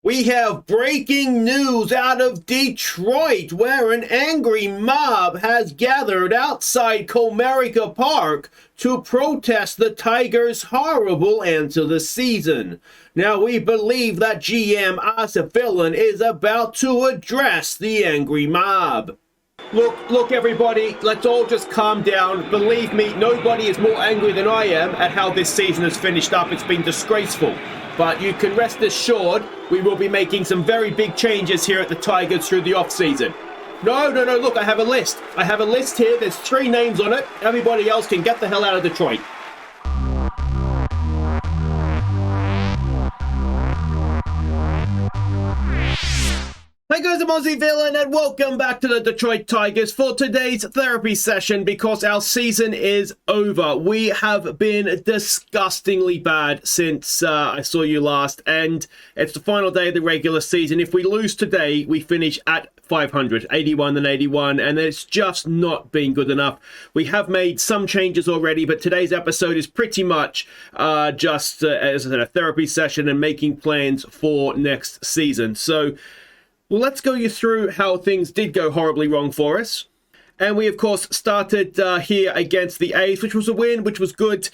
We have breaking news out of Detroit, where an angry mob has gathered outside Comerica Park to protest the Tigers' horrible end to the season. Now, we believe that GM Aussie Villain is about to address the angry mob. Look, everybody, let's all just calm down. Believe me, nobody is more angry than I am at how this season has finished up. It's been disgraceful. But you can rest assured, we will be making some very big changes here at the Tigers through the off-season. No, look, I have a list. I have a list here. There's 3 names on it. Everybody else can get the hell out of Detroit. Hey guys, I'm Aussie Villain and welcome back to the Detroit Tigers for today's therapy session because our season is over. We have been disgustingly bad since I saw you last, and it's the final day of the regular season. If we lose today, we finish at 500, 81 and 81, and it's just not been good enough. We have made some changes already, but today's episode is pretty much just, as I said, a therapy session and making plans for next season. So, well, let's go you through how things did go horribly wrong for us. And we, of course, started here against the A's, which was a win, which was good.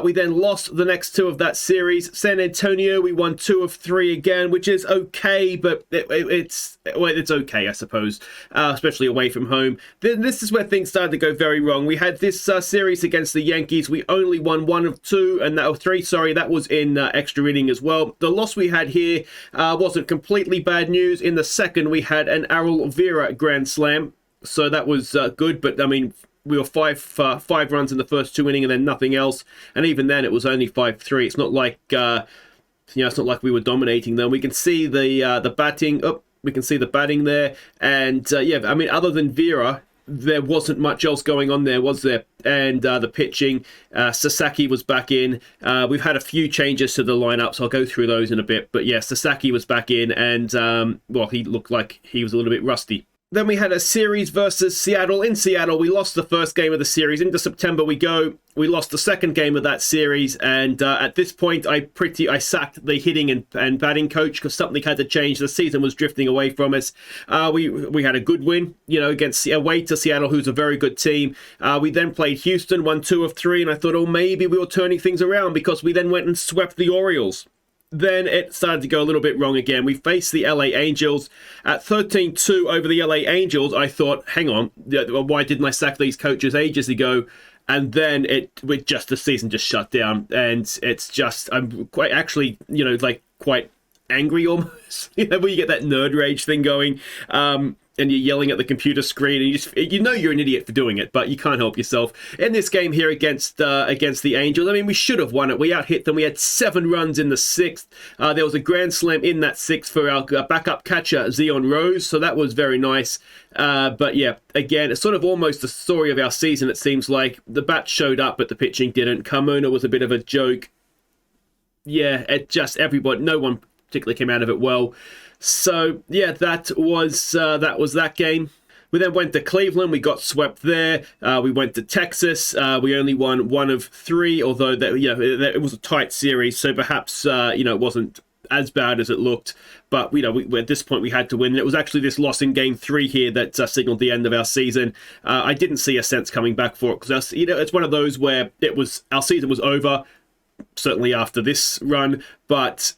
We then lost the next 2 of that series. San Antonio, we won 2 of 3 again, which is okay, but it's okay, I suppose, especially away from home. Then this is where things started to go very wrong. We had this series against the Yankees. We only won 1 of 2, and that 3, sorry, that was in extra inning as well. The loss we had here wasn't completely bad news. In the second, we had an Errol Vera grand slam. So that was good, but I mean, we were 5 runs in the first 2 innings and then nothing else. And even then, it was only 5-3. It's not like it's not like we were dominating them. We can see the batting. Oh, we can see the batting there, and yeah, I mean, other than Vera, there wasn't much else going on there, was there? And the pitching, Sasaki was back in. We've had a few changes to the lineup, so I'll go through those in a bit. But yeah, Sasaki was back in, and well, he looked like he was a little bit rusty. Then we had a series versus Seattle. In Seattle, we lost the first game of the series. Into September we go. We lost the second game of that series, and at this point, I sacked the hitting and batting coach because something had to change. The season was drifting away from us. We had a good win, against away to Seattle, who's a very good team. We then played Houston, won 2 of 3, and I thought, oh, maybe we were turning things around because we then went and swept the Orioles. Then it started to go a little bit wrong again. We faced the LA Angels at 13-2 over the LA Angels. I thought, hang on, why didn't I sack these coaches ages ago? And then the season just shut down. And it's just, I'm quite actually, quite angry almost. When you get that nerd rage thing going. And you're yelling at the computer screen, and you're an idiot for doing it, but you can't help yourself. In this game here against the Angels, I mean, we should have won it. We out-hit them. We had 7 runs in the 6th. There was a grand slam in that 6th for our backup catcher, Zion Rose, so that was very nice. But yeah, again, it's sort of almost the story of our season, it seems like. The bats showed up, but the pitching didn't. Carmona was a bit of a joke. Yeah, no one particularly came out of it well. So, yeah, that was that game. We then went to Cleveland. We got swept there. We went to Texas. We only won 1 of 3, although it was a tight series, so perhaps it wasn't as bad as it looked. But at this point we had to win. And it was actually this loss in Game 3 here that signaled the end of our season. I didn't see a sense coming back for it because it's one of those where our season was over, certainly after this run, but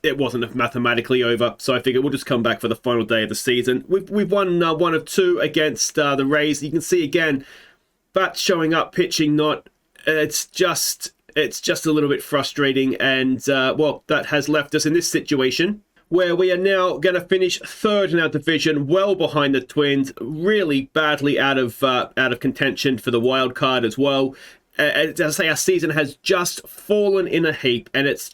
it wasn't mathematically over, so I figured we'll just come back for the final day of the season. We've won 1 of 2 against the Rays. You can see again, bats showing up, pitching not. It's just a little bit frustrating, and that has left us in this situation where we are now going to finish 3rd in our division, well behind the Twins, really badly out of contention for the wild card as well. As I say, our season has just fallen in a heap, and it's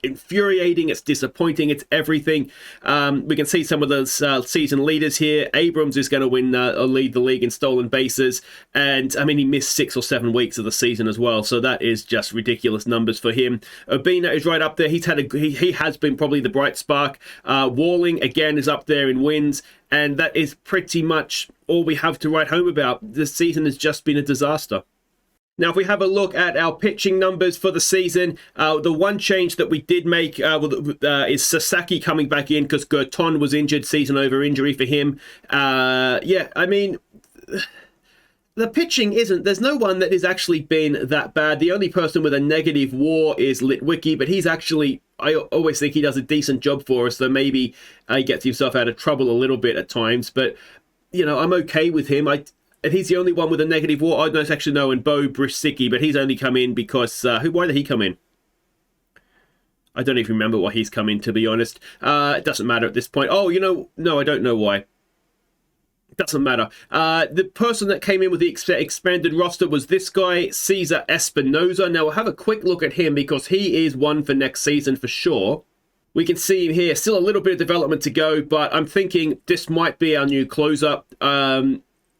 infuriating, it's disappointing, it's everything. We can see some of those season leaders here. Abrams is going to lead the league in stolen bases, and I mean, he missed 6 or 7 weeks of the season as well, so that is just ridiculous numbers for him. Obina is right up there. He has been probably the bright spark. Walling again is up there in wins, and that is pretty much all we have to write home about. This season has just been a disaster. Now, if we have a look at our pitching numbers for the season, the one change that we did make is Sasaki coming back in because Gerton was injured, season over injury for him. Yeah, I mean, the pitching there's no one that has actually been that bad. The only person with a negative WAR is Litwicki, but he's actually, I always think he does a decent job for us, so maybe he gets himself out of trouble a little bit at times. But, you know, I'm okay with him. And he's the only one with a negative WAR. I don't actually know, and Bo Brisicki, but he's only come in because... why did he come in? I don't even remember why he's come in, to be honest. It doesn't matter at this point. Oh, you know, no, I don't know why. It doesn't matter. The person that came in with the expanded roster was this guy, Cesar Espinoza. Now, we'll have a quick look at him because he is one for next season for sure. We can see him here. Still a little bit of development to go, but I'm thinking this might be our new closer.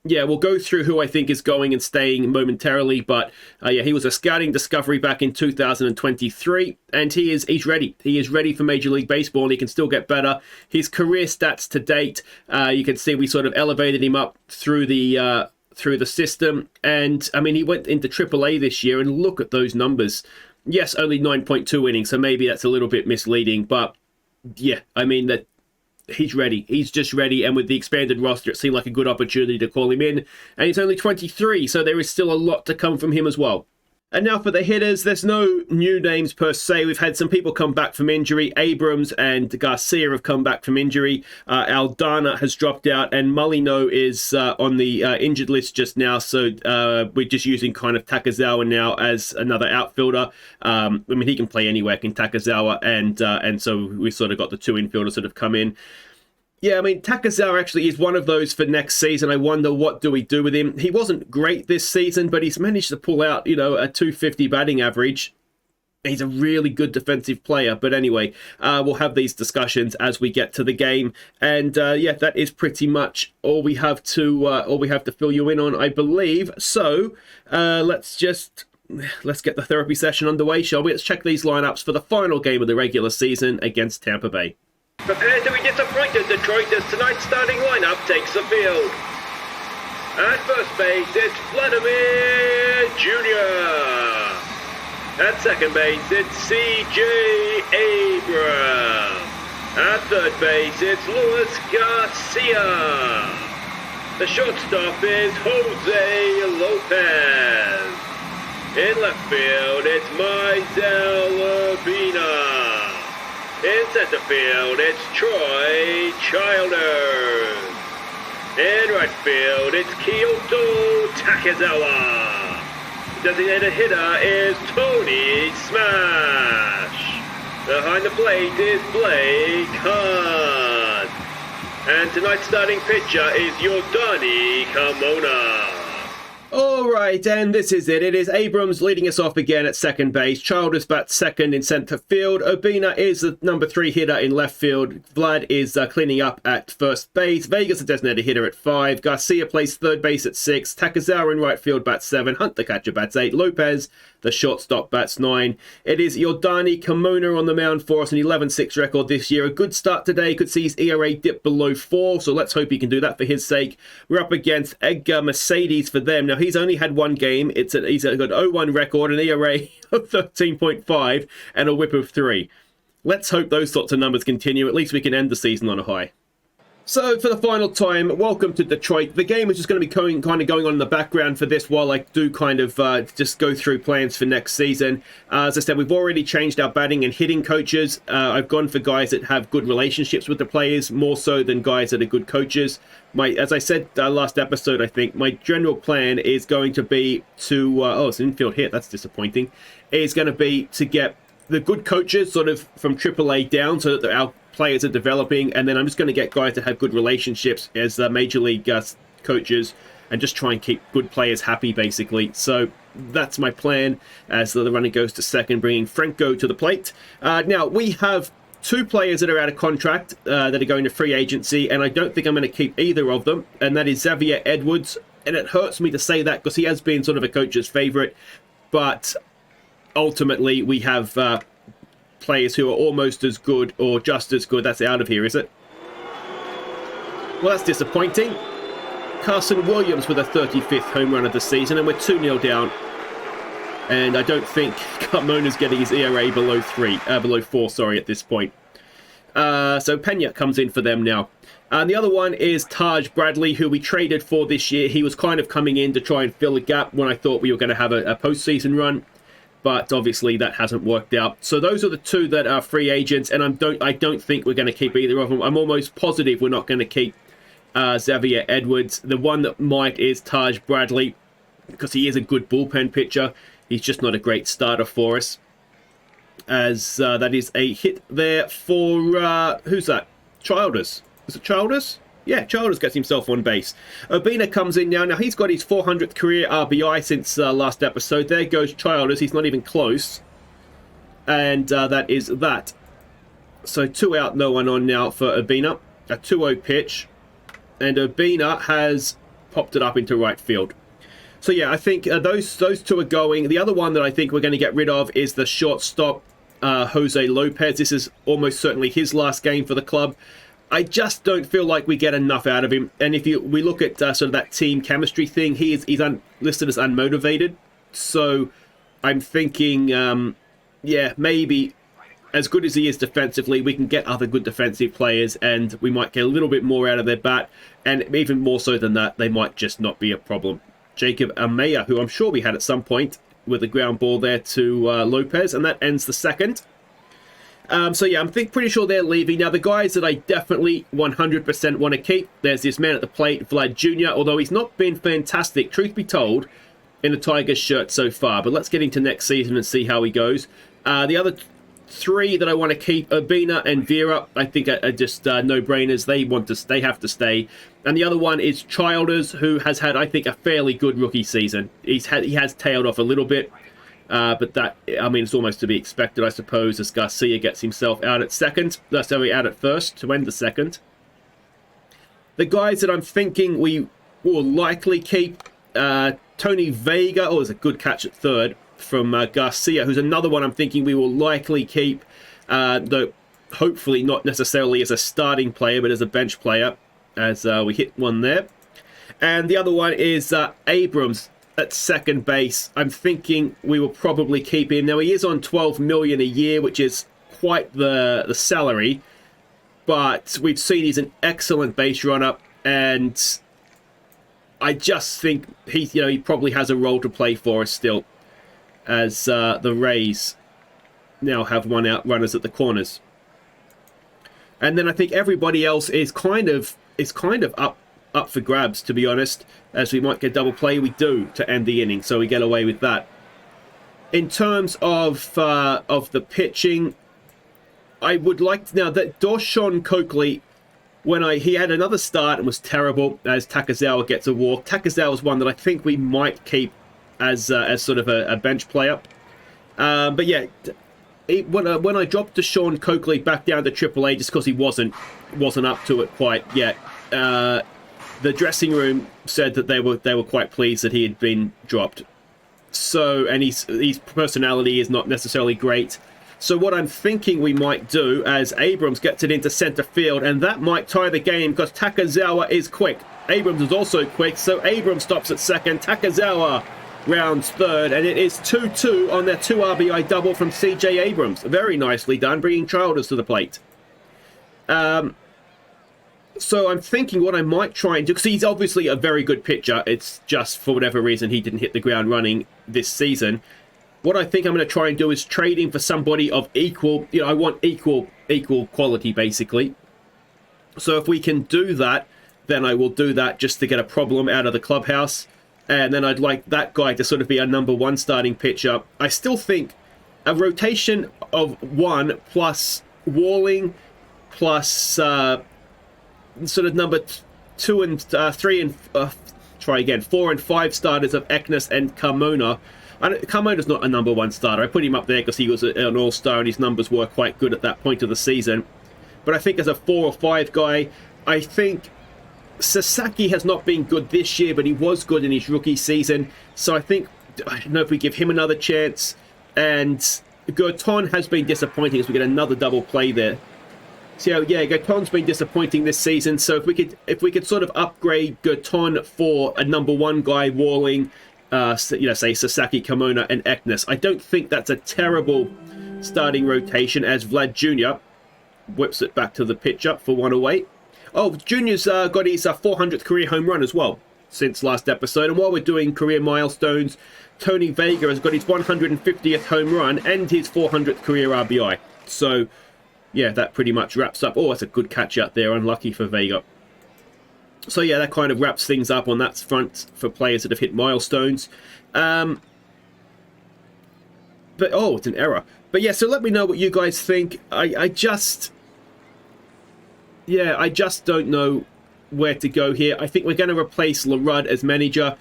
Yeah, we'll go through who I think is going and staying momentarily, but yeah, he was a scouting discovery back in 2023, and he's ready. He is ready for Major League Baseball, and he can still get better. His career stats to date, you can see we sort of elevated him up through the system, and I mean, he went into AAA this year, and look at those numbers. Yes, only 9.2 innings, so maybe that's a little bit misleading, but yeah, I mean that. He's ready. He's just ready. And with the expanded roster, it seemed like a good opportunity to call him in. And he's only 23, so there is still a lot to come from him as well. And now for the hitters, there's no new names per se. We've had some people come back from injury. Abrams and Garcia have come back from injury. Aldana has dropped out, and Molino is on the injured list just now. So we're just using kind of Takazawa now as another outfielder. I mean, he can play anywhere, can Takazawa, and so we sort of got the two infielders that have come in. Yeah, I mean, Takazawa actually is one of those for next season. I wonder what do we do with him. He wasn't great this season, but he's managed to pull out, you know, a 250 batting average. He's a really good defensive player. But anyway, we'll have these discussions as we get to the game. And yeah, that is pretty much all we have to fill you in on, I believe. So let's get the therapy session underway, shall we? Let's check these lineups for the final game of the regular season against Tampa Bay. Prepare to be disappointed, Detroit, as tonight's starting lineup takes the field. At first base, it's Vladimir Jr. At second base, it's C.J. Abrams. At third base, it's Luis Garcia. The shortstop is Jose Lopez. In left field, it's Maizel Urbina. In center field, it's Troy Childers. In right field, it's Kyoto Takezawa. Designated hitter is Tony Smash. Behind the plate is Blake Hunt. And tonight's starting pitcher is Yordani Carmona. All right, and this is it. It is Abrams leading us off again at second base. Childers bats second in center field. Urbina is the number 3 hitter in left field. Vlad is cleaning up at first base. Vegas, the designated hitter, at 5. Garcia plays third base at 6. Takazawa in right field bats 7. Hunt, the catcher, bats 8. Lopez, the shortstop, bats 9. It is Yordani Carmona on the mound for us, an 11-6 record this year. A good start today. Could see his ERA dip below 4, so let's hope he can do that for his sake. We're up against Edgar Mercedes for them. Now, he's only had one game. He's got an 0-1 record, an ERA of 13.5, and a whip of 3. Let's hope those sorts of numbers continue. At least we can end the season on a high. So, for the final time, welcome to Detroit. The game is just going to be going on in the background for this while I do kind of just go through plans for next season. As I said, we've already changed our batting and hitting coaches. I've gone for guys that have good relationships with the players, more so than guys that are good coaches. As I said last episode, I think, my general plan is going to be to... it's an infield hit, that's disappointing. Is going to be to get the good coaches sort of from AAA down so that our players are developing, and then I'm just going to get guys that have good relationships as major league coaches and just try and keep good players happy, basically. So that's my plan as the runner goes to second, bringing Franco to the plate. Now, we have 2 players that are out of contract that are going to free agency, and I don't think I'm going to keep either of them, and that is Xavier Edwards. And it hurts me to say that because he has been sort of a coach's favorite, but ultimately we have players who are almost as good or just as good. That's out of here, is it? Well, that's disappointing. Carson Williams with a 35th home run of the season, and we're 2-0 down. And I don't think Carmona's getting his ERA below 4, sorry, at this point. So Pena comes in for them now. And the other one is Taj Bradley, who we traded for this year. He was kind of coming in to try and fill a gap when I thought we were going to have a postseason run. But obviously that hasn't worked out. So those are the two that are free agents, and I don't think we're going to keep either of them. I'm almost positive we're not going to keep Xavier Edwards. The one that might is Taj Bradley, because he is a good bullpen pitcher. He's just not a great starter for us. As that is a hit there for, who's that? Childers. Is it Childers? Yeah, Childers gets himself on base. Urbina comes in now. Now, he's got his 400th career RBI since last episode. There goes Childers. He's not even close. And that is that. So 2 out, no one on now for Urbina. A 2-0 pitch. And Urbina has popped it up into right field. So yeah, I think those two are going. The other one that I think we're going to get rid of is the shortstop, Jose Lopez. This is almost certainly his last game for the club. I just don't feel like we get enough out of him. And if we look at sort of that team chemistry thing, he's listed as unmotivated. So I'm thinking, yeah, maybe as good as he is defensively, we can get other good defensive players and we might get a little bit more out of their bat. And even more so than that, they might just not be a problem. Jacob Amaya, who I'm sure we had at some point with a ground ball there to Lopez, and that ends the second. So yeah, I'm pretty sure they're leaving. Now, the guys that I definitely 100% want to keep, there's this man at the plate, Vlad Jr., although he's not been fantastic, truth be told, in the Tigers shirt so far. But let's get into next season and see how he goes. The other 3 that I want to keep, Urbina and Vera, I think are just no-brainers. They have to stay. And the other one is Childers, who has had, I think, a fairly good rookie season. He has tailed off a little bit. But that, I mean, it's almost to be expected, I suppose, as Garcia gets himself out at second. Sorry, out at first to end the second. The guys that I'm thinking we will likely keep, Tony Vega, there's a good catch at third from Garcia, who's another one I'm thinking we will likely keep, though hopefully not necessarily as a starting player, but as a bench player, as we hit one there. And the other one is Abrams at second base. I'm thinking we will probably keep him. Now, he is on $12 million a year, which is quite the salary, but we've seen he's an excellent base runner, and I just think he probably has a role to play for us still, as the Rays now have 1 out runners at the corners. And then I think everybody else is kind of up for grabs, to be honest, as we might get double play. We do to end the inning, so we get away with that. In terms of the pitching, I would like now that Dawson Coakley, he had another start and was terrible, as Takazawa gets a walk. Takazawa is one that I think we might keep as sort of a bench player. But yeah, when I dropped Deshaun Coakley back down to AAA just because he wasn't up to it quite yet, the dressing room said that they were quite pleased that he had been dropped. So, and his personality is not necessarily great. So what I'm thinking we might do, as Abrams gets it into center field, and that might tie the game because Takazawa is quick. Abrams is also quick, so Abrams stops at second. Takazawa rounds third, and it is 2-2 on their 2 RBI double from CJ Abrams. Very nicely done, bringing Childers to the plate. So I'm thinking what I might try and do, because he's obviously a very good pitcher. It's just for whatever reason he didn't hit the ground running this season. What I think I'm going to try and do is trade him for somebody of equal, I want equal quality, basically. So if we can do that, then I will do that just to get a problem out of the clubhouse. And then I'd like that guy to sort of be our number 1 starting pitcher. I still think a rotation of 1 plus Walling plus sort of number 2 and 3 and 4 and 5 starters of Eknes and Carmona. Carmona's not a number 1 starter. I put him up there because he was an all-star and his numbers were quite good at that point of the season. But I think as a 4 or 5 guy, I think Sasaki has not been good this year, but he was good in his rookie season. So I don't know if we give him another chance. And Gerton has been disappointing as we get another double play there. So yeah, Gerton's been disappointing this season. So if we could sort of upgrade Gerton for a number 1 guy, Walling, say Sasaki, Carmona, and Eknes. I don't think that's a terrible starting rotation as Vlad Jr. whips it back to the pitcher for 108. Oh, Junior's got his 400th career home run as well since last episode. And while we're doing career milestones, Tony Vega has got his 150th home run and his 400th career RBI. So, yeah, that pretty much wraps up. Oh, that's a good catch out there. Unlucky for Vega. So, yeah, that kind of wraps things up on that front for players that have hit milestones. But, oh, it's an error. But, yeah, so let me know what you guys think. I just don't know where to go here. I think we're going to replace Larud as manager.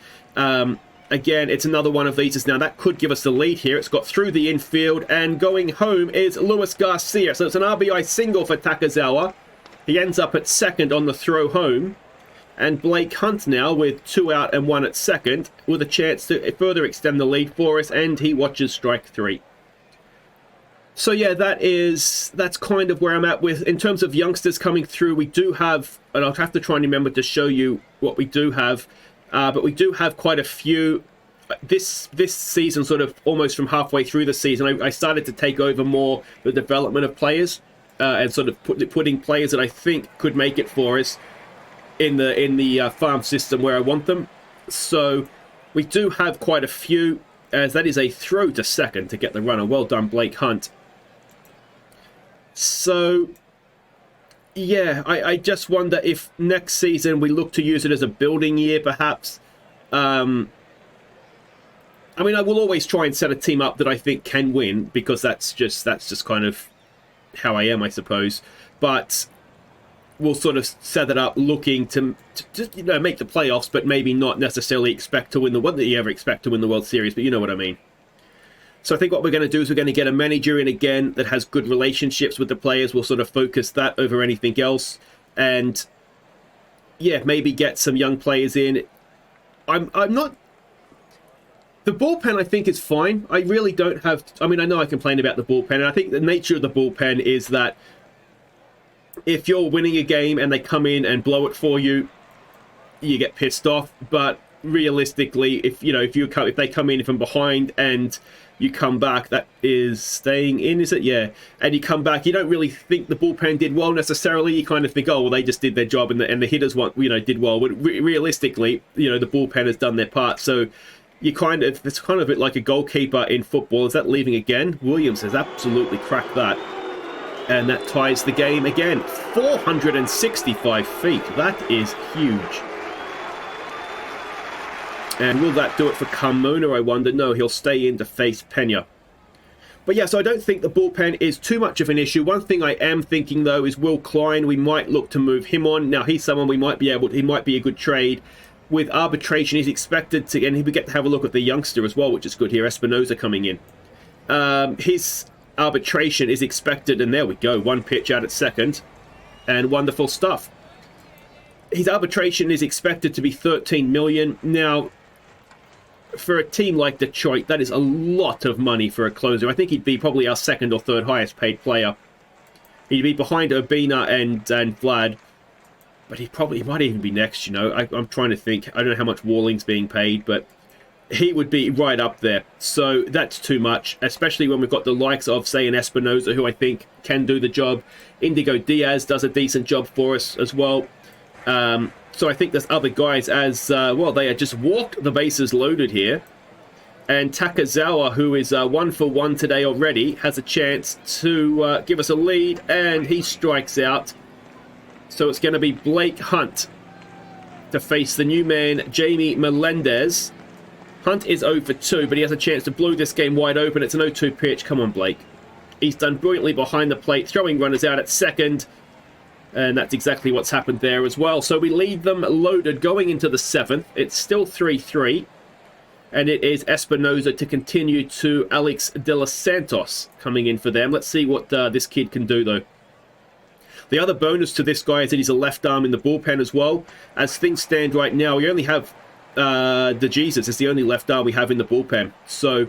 Again, it's another one of these. Now, that could give us the lead here. It's got through the infield, and going home is Luis Garcia. So it's an RBI single for Takezawa. He ends up at second on the throw home. And Blake Hunt now with 2 out and 1 at second with a chance to further extend the lead for us, and he watches strike 3. So yeah, that's kind of where I'm at with in terms of youngsters coming through. We do have, and I'll have to try and remember to show you what we do have, but we do have quite a few. This season, sort of almost from halfway through the season, I started to take over more the development of players and sort of putting players that I think could make it for us in the farm system where I want them. So we do have quite a few, as that is a throw to second to get the runner. Well done, Blake Hunt. So yeah, I just wonder if next season we look to use it as a building year, perhaps. I mean, I will always try and set a team up that I think can win, because that's just kind of how I am, I suppose. But we'll sort of set it up looking to make the playoffs, but maybe not necessarily expect to win the one that you ever expect to win the World Series, but you know what I mean. So I think what we're going to do is we're going to get a manager in again that has good relationships with the players. We'll sort of focus that over anything else, and yeah, maybe get some young players in. I'm not. The bullpen, I think, is fine. I really don't have. I mean, I know I complain about the bullpen, and I think the nature of the bullpen is that if you're winning a game and they come in and blow it for you, you get pissed off. But realistically, if they come in from behind and you come back, that is staying in, is it? Yeah. And you come back, you don't really think the bullpen did well necessarily. You kind of think, oh, well, they just did their job, and the hitters did well. But realistically, the bullpen has done their part. So it's kind of a bit like a goalkeeper in football. Is that leaving again? Williams has absolutely cracked that. And that ties the game again. 465 feet. That is huge. And will that do it for Carmona, I wonder? No, he'll stay in to face Pena. But yeah, so I don't think the bullpen is too much of an issue. One thing I am thinking, though, is Will Klein. We might look to move him on. Now, he's someone he might be a good trade. With arbitration, he's expected to, and we get to have a look at the youngster as well, which is good here. Espinoza coming in. His arbitration is expected, and there we go, 1 pitch out at second, and wonderful stuff. His arbitration is expected to be $13 million. Now, for a team like Detroit, that is a lot of money for a closer. I think he'd be probably our second or third highest paid player. He'd be behind Urbina and Vlad, but he might even be next. I'm trying to think. I don't know how much Walling's being paid, but he would be right up there. So that's too much, especially when we've got the likes of, say, an Espinoza, who I think can do the job. Indigo Diaz does a decent job for us as well. So I think there's other guys as, well, they had just walked the bases loaded here. And Takezawa, who is 1 for 1 today already, has a chance to give us a lead, and he strikes out. So it's going to be Blake Hunt to face the new man, Jamie Melendez. Hunt is 0 for 2, but he has a chance to blow this game wide open. It's an 0-2 pitch. Come on, Blake. He's done brilliantly behind the plate, throwing runners out at second. And that's exactly what's happened there as well. So we leave them loaded going into the 7th. It's still 3-3. And it is Espinoza to continue to Alex De Los Santos coming in for them. Let's see what this kid can do, though. The other bonus to this guy is that he's a left arm in the bullpen as well. As things stand right now, we only have DeJesus is the only left arm we have in the bullpen. So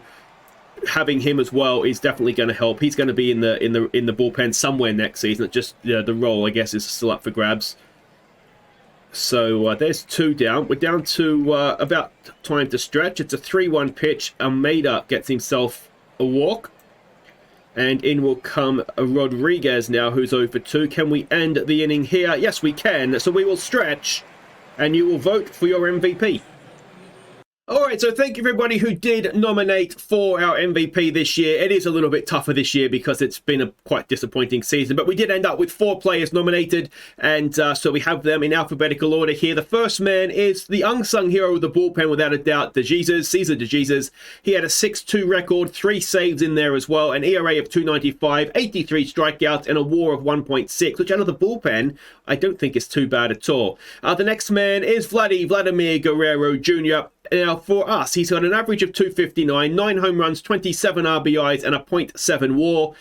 having him as well is definitely going to help. He's going to be in the bullpen somewhere next season. Just the role, I guess, is still up for grabs. So there's 2 down. We're down to about time to stretch. It's a 3-1 pitch. Almeida gets himself a walk. And in will come Rodriguez now, who's 0 for 2. Can we end the inning here? Yes, we can. So we will stretch, and you will vote for your MVP. Alright, so thank you for everybody who did nominate for our MVP this year. It is a little bit tougher this year because it's been a quite disappointing season, but we did end up with 4 players nominated, and so we have them in alphabetical order here. The first man is the unsung hero of the bullpen, without a doubt, Cesar De Jesus. He had a 6-2 record, 3 saves in there as well, an ERA of 2.95, 83 strikeouts, and a WAR of 1.6, which out of the bullpen, I don't think is too bad at all. The next man is Vladimir Guerrero Jr. Now, for us, he's got an average of 259, 9 home runs, 27 RBIs, and a .7 WAR.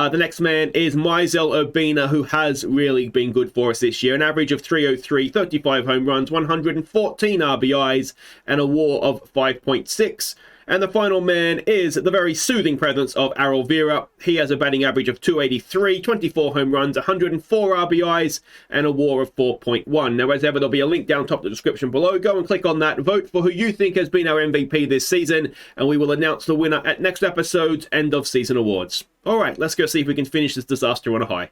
The next man is Mizel Urbina, who has really been good for us this year. An average of 303, 35 home runs, 114 RBIs, and a WAR of 5.6. And the final man is the very soothing presence of Arol Vera. He has a batting average of 283, 24 home runs, 104 RBIs, and a WAR of 4.1. Now, as ever, there'll be a link down top of the description below. Go and click on that. Vote for who you think has been our MVP this season, and we will announce the winner at next episode's end of season awards. All right, let's go see if we can finish this disaster on a high.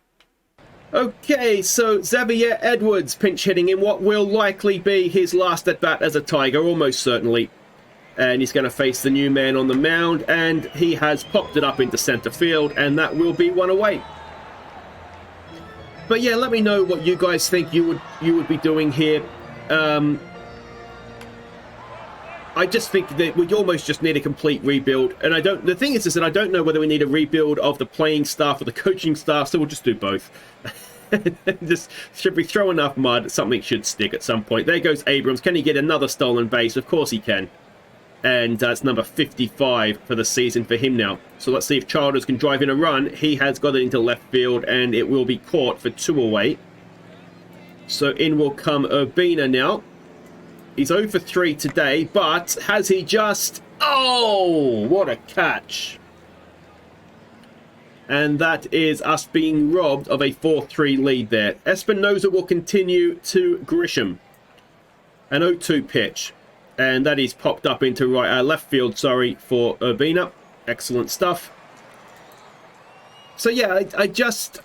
Okay, so Xavier Edwards pinch hitting in what will likely be his last at bat as a Tiger, almost certainly. And he's going to face the new man on the mound, and he has popped it up into center field, and that will be 1 away. But yeah, let me know what you guys think you would be doing here. I just think that we almost just need a complete rebuild, and the thing is that I don't know whether we need a rebuild of the playing staff or the coaching staff, so we'll just do both. Just should we throw enough mud, something should stick at some point. There goes Abrams. Can he get another stolen base? Of course he can. And that's number 55 for the season for him now. So let's see if Childers can drive in a run. He has got it into left field, and it will be caught for 2 away. So in will come Urbina now. He's 0 for 3 today, but has he just... Oh, what a catch. And that is us being robbed of a 4-3 lead there. Espinosa will continue to Grisham. An 0-2 pitch. And that is popped up into left field, for Urbina. Excellent stuff. So yeah, I just...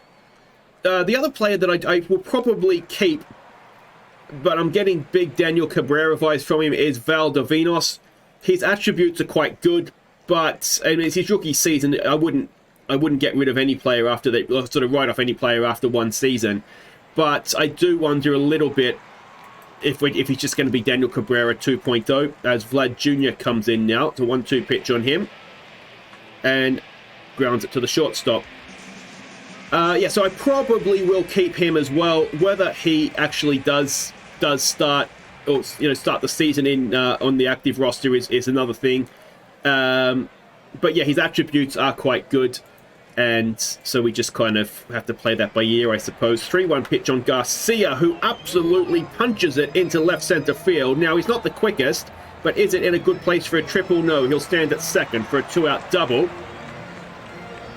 the other player that I will probably keep, but I'm getting big Daniel Cabrera vibes from him, is Valdovinos. His attributes are quite good, but I mean, it's his rookie season. I wouldn't get rid of any player after they sort of write off any player after 1 season. But I do wonder a little bit if he's just going to be Daniel Cabrera 2.0, as Vlad Jr. comes in now. It's a 1-2 pitch on him. And grounds it to the shortstop. Yeah, so I probably will keep him as well. Whether he actually does start, or start the season in on the active roster is another thing. But yeah, his attributes are quite good. And so we just kind of have to play that by ear, I suppose. 3-1 pitch on Garcia, who absolutely punches it into left center field. Now, he's not the quickest, but is it in a good place for a triple? No, he'll stand at second for a 2-out double.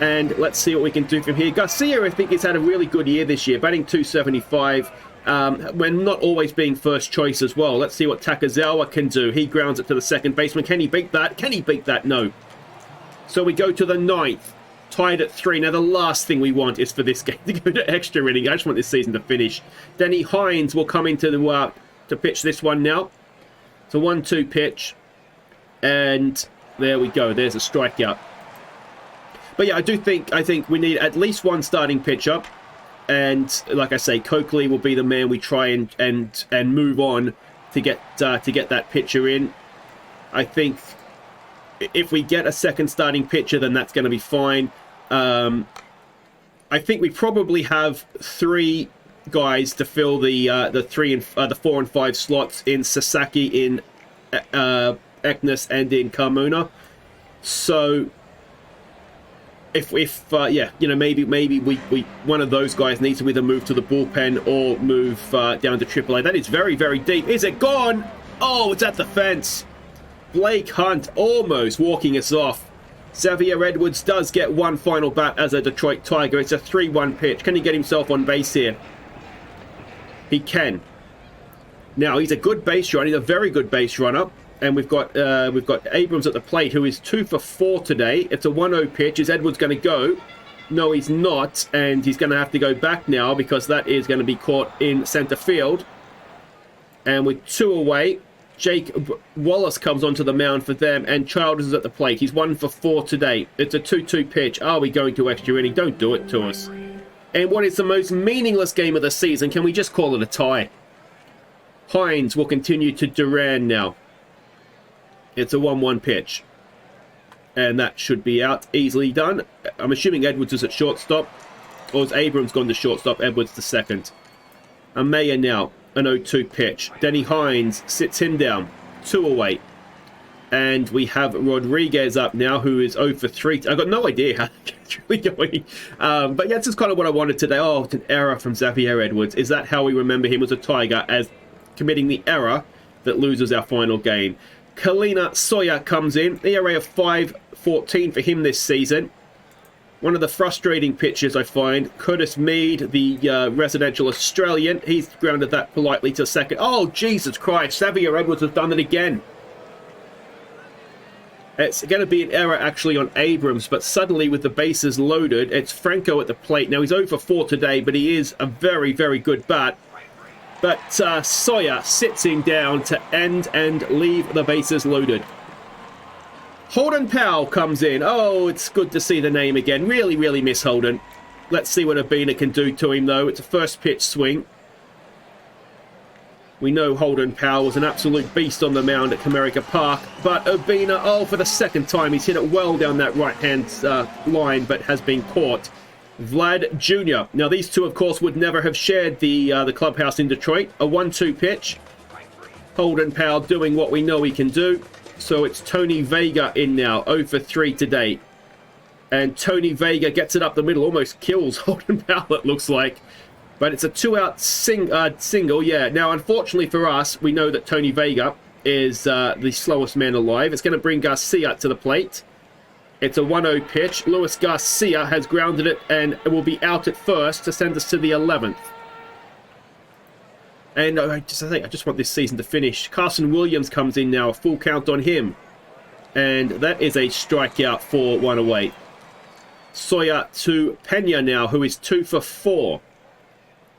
And let's see what we can do from here. Garcia, I think, has had a really good year this year, batting .275. When not always being first choice as well. Let's see what Takazawa can do. He grounds it to the second baseman. Can he beat that? Can he beat that? No. So we go to the 9th. Tied at 3. Now, the last thing we want is for this game to go to extra inning. I just want this season to finish. Denny Hines will come into the to pitch this one now. It's a 1-2 pitch. And there we go. There's a strikeout. But yeah, I think we need at least 1 starting pitcher. And like I say, Coakley will be the man we try and move on to get that pitcher in. I think if we get a second starting pitcher, then that's going to be fine. I think we probably have 3 guys to fill the 4 and 5 slots in Sasaki, in Eknes, and in Carmona. So if maybe we one of those guys needs to either move to the bullpen or move down to AAA. That is very, very deep. Is it gone? Oh, it's at the fence. Blake Hunt almost walking us off. Xavier Edwards does get 1 final bat as a Detroit Tiger. It's a 3-1 pitch. Can he get himself on base here? He can. Now, he's a good base runner. He's a very good base runner. And we've got Abrams at the plate, who is 2 for 4 today. It's a 1-0 pitch. Is Edwards going to go? No, he's not. And he's going to have to go back now because that is going to be caught in center field. And with 2 away, Jake Wallace comes onto the mound for them. And Childers is at the plate. He's 1 for 4 today. It's a 2-2 pitch. Are we going to extra inning? Don't do it to us. And what is the most meaningless game of the season? Can we just call it a tie? Hines will continue to Duran now. It's a 1-1 pitch. And that should be out. Easily done. I'm assuming Edwards is at shortstop. Or is Abrams gone to shortstop? Edwards to second. Amaya now. An 0-2 pitch. Denny Hines sits him down. 2 away. And we have Rodriguez up now, who is 0 for 3. I've got no idea how it's really going. But yeah, that's just kind of what I wanted today. Oh, it's an error from Xavier Edwards. Is that how we remember him as a Tiger? As committing the error that loses our final game. Kalina Sawyer comes in. ERA of 5.14 for him this season. One of the frustrating pitches I find. Curtis Mead, the residential Australian. He's grounded that politely to second. Oh, Jesus Christ. Xavier Edwards has done it again. It's going to be an error actually on Abrams, but suddenly with the bases loaded, it's Franco at the plate. Now, he's 0 for 4 today, but he is a very, very good bat. But Sawyer sits him down to end and leave the bases loaded. Holden Powell comes in. Oh, it's good to see the name again. Really, really miss Holden. Let's see what Urbina can do to him, though. It's a first pitch swing. We know Holden Powell was an absolute beast on the mound at Comerica Park. But Urbina, oh, for the second time, he's hit it well down that right-hand line, but has been caught. Vlad Jr. Now, these two, of course, would never have shared the clubhouse in Detroit. A 1-2 pitch. Holden Powell doing what we know he can do. So it's Tony Vega in now. 0 for 3 today. And Tony Vega gets it up the middle. Almost kills Holden Powell, it looks like. But it's a 2-out single, yeah. Now, unfortunately for us, we know that Tony Vega is the slowest man alive. It's going to bring Garcia to the plate. It's a 1-0 pitch. Luis Garcia has grounded it and will be out at first to send us to the 11th. And I just want this season to finish. Carson Williams comes in now. A full count on him. And that is a strikeout for 1 away. Sawyer to Pena now, who is 2 for 4.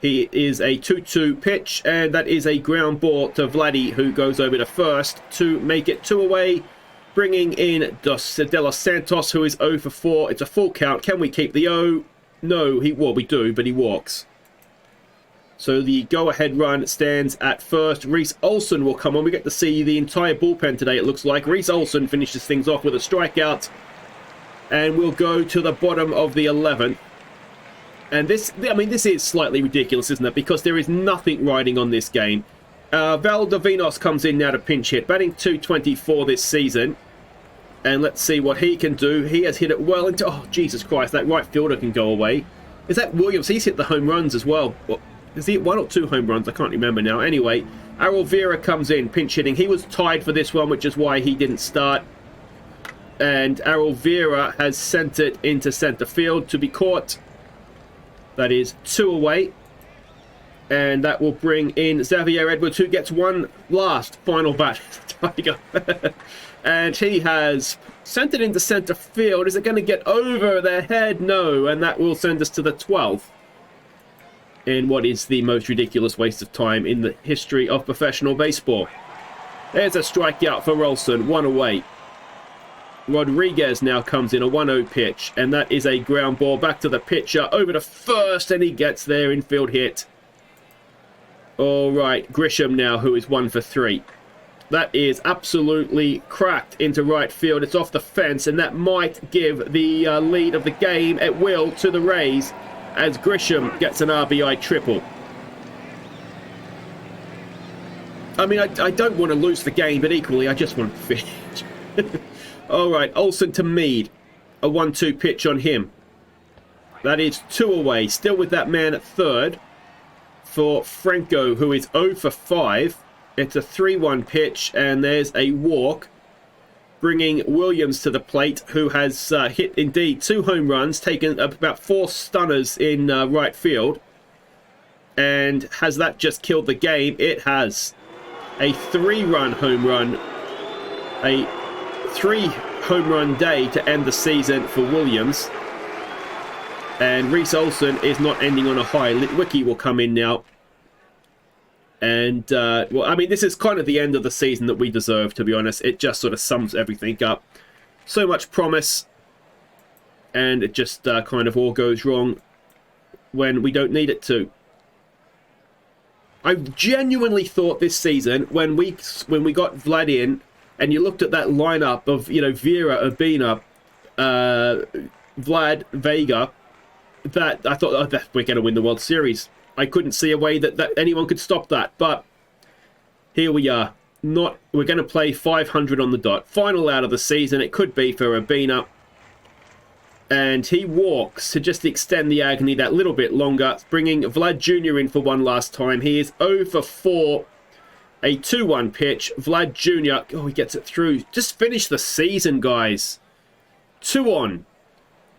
He is a 2-2 pitch. And that is a ground ball to Vladdy, who goes over to first to make it 2 away. Bringing in De Los Santos, who is 0 for 4. It's a full count. Can we keep the O? No, we do, but he walks. So the go-ahead run stands at first. Reese Olson will come on. We get to see the entire bullpen today, it looks like. Reese Olson finishes things off with a strikeout. And we'll go to the bottom of the 11th. And this is slightly ridiculous, isn't it? Because there is nothing riding on this game. Valdovinos comes in now to pinch hit. Batting .224 this season. And let's see what he can do. He has hit it well into... Oh, Jesus Christ, that right fielder can go away. Is that Williams? He's hit the home runs as well. Is he hit 1 or 2 home runs? I can't remember now. Anyway, Errol Vera comes in, pinch hitting. He was tied for this one, which is why he didn't start. And Errol Vera has sent it into center field to be caught. That is 2 away. And that will bring in Xavier Edwards, who gets one last final bat. Tiger. And he has sent it into center field. Is it going to get over their head? No. And that will send us to the 12th. In what is the most ridiculous waste of time in the history of professional baseball. There's a strikeout for Rolson. 1 away. Rodriguez now comes in, a 1-0 pitch. And that is a ground ball back to the pitcher. Over to first. And he gets their infield hit. All right. Grisham now, who is 1 for 3. That is absolutely cracked into right field. It's off the fence, and that might give the lead of the game at will to the Rays as Grisham gets an RBI triple. I mean, I don't want to lose the game, but equally, I just want to finish. All right, Olsen to Mead. A 1-2 pitch on him. That is 2 away. Still with that man at third for Franco, who is 0 for 5. It's a 3-1 pitch, and there's a walk, bringing Williams to the plate, who has hit, indeed, 2 home runs, taken about 4 stunners in right field. And has that just killed the game? It has. a 3-run home run, a 3-home run day to end the season for Williams. And Reese Olson is not ending on a high. Litwicky will come in now. And, well, I mean, this is kind of the end of the season that we deserve, to be honest. It just sort of sums everything up. So much promise, and it just kind of all goes wrong when we don't need it to. I genuinely thought this season, when we got Vlad in, and you looked at that lineup of, you know, Vera, Urbina, Vlad, Vega, that I thought, oh, that we're going to win the World Series. I couldn't see a way that anyone could stop that, but here we are. We're going to play 500 on the dot. Final out of the season. It could be for Urbina. And he walks to just extend the agony that little bit longer, bringing Vlad Jr. in for one last time. He is 0 for 4. A 2-1 pitch. Vlad Jr. Oh, he gets it through. Just finish the season, guys. 2 on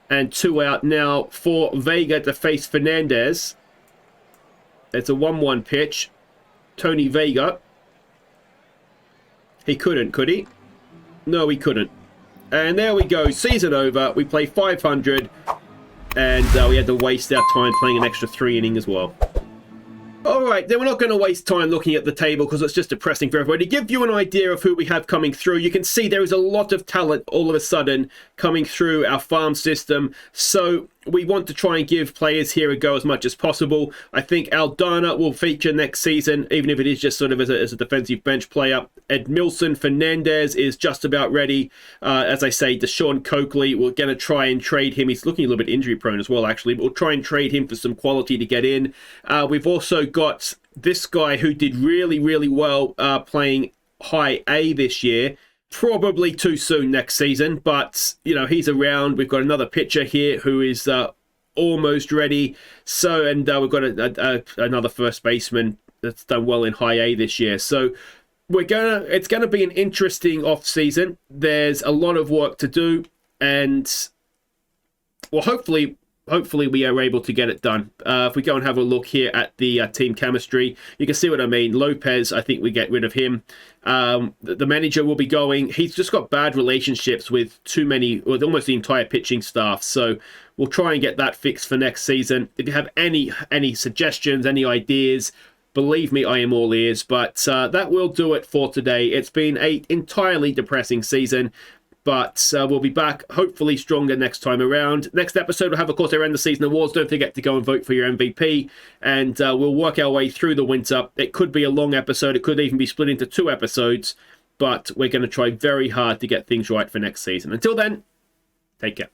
and 2 out now for Vega to face Fernandez. It's a 1-1 pitch. Tony Vega. He couldn't, could he? No, he couldn't. And there we go. Season over. We play 500. And we had to waste our time playing an extra 3 inning as well. Alright, then we're not going to waste time looking at the table because it's just depressing for everybody. To give you an idea of who we have coming through, you can see there is a lot of talent all of a sudden coming through our farm system. So we want to try and give players here a go as much as possible. I think Aldana will feature next season, even if it is just sort of as a defensive bench player. Edmilson Fernandez is just about ready. As I say, Deshaun Coakley, we're going to try and trade him. He's looking a little bit injury prone as well, actually. But we'll try and trade him for some quality to get in. We've also got this guy who did really, really well playing high A this year. Probably too soon next season, but, you know, he's around. We've got another pitcher here who is almost ready. So, and we've got another first baseman that's done well in high A this year. So it's gonna be an interesting off season. There's a lot of work to do, and well, hopefully we are able to get it done. If we go and have a look here at the team chemistry, you can see what I mean. Lopez, I think we get rid of him. The manager will be going. He's just got bad relationships with with almost the entire pitching staff. So we'll try and get that fixed for next season. If you have any suggestions, any ideas, believe me, I am all ears. But that will do it for today. It's been an entirely depressing season. But we'll be back, hopefully stronger next time around. Next episode, we'll have, of course, our end of season awards. Don't forget to go and vote for your MVP. And we'll work our way through the winter. It could be a long episode. It could even be split into 2 episodes. But we're going to try very hard to get things right for next season. Until then, take care.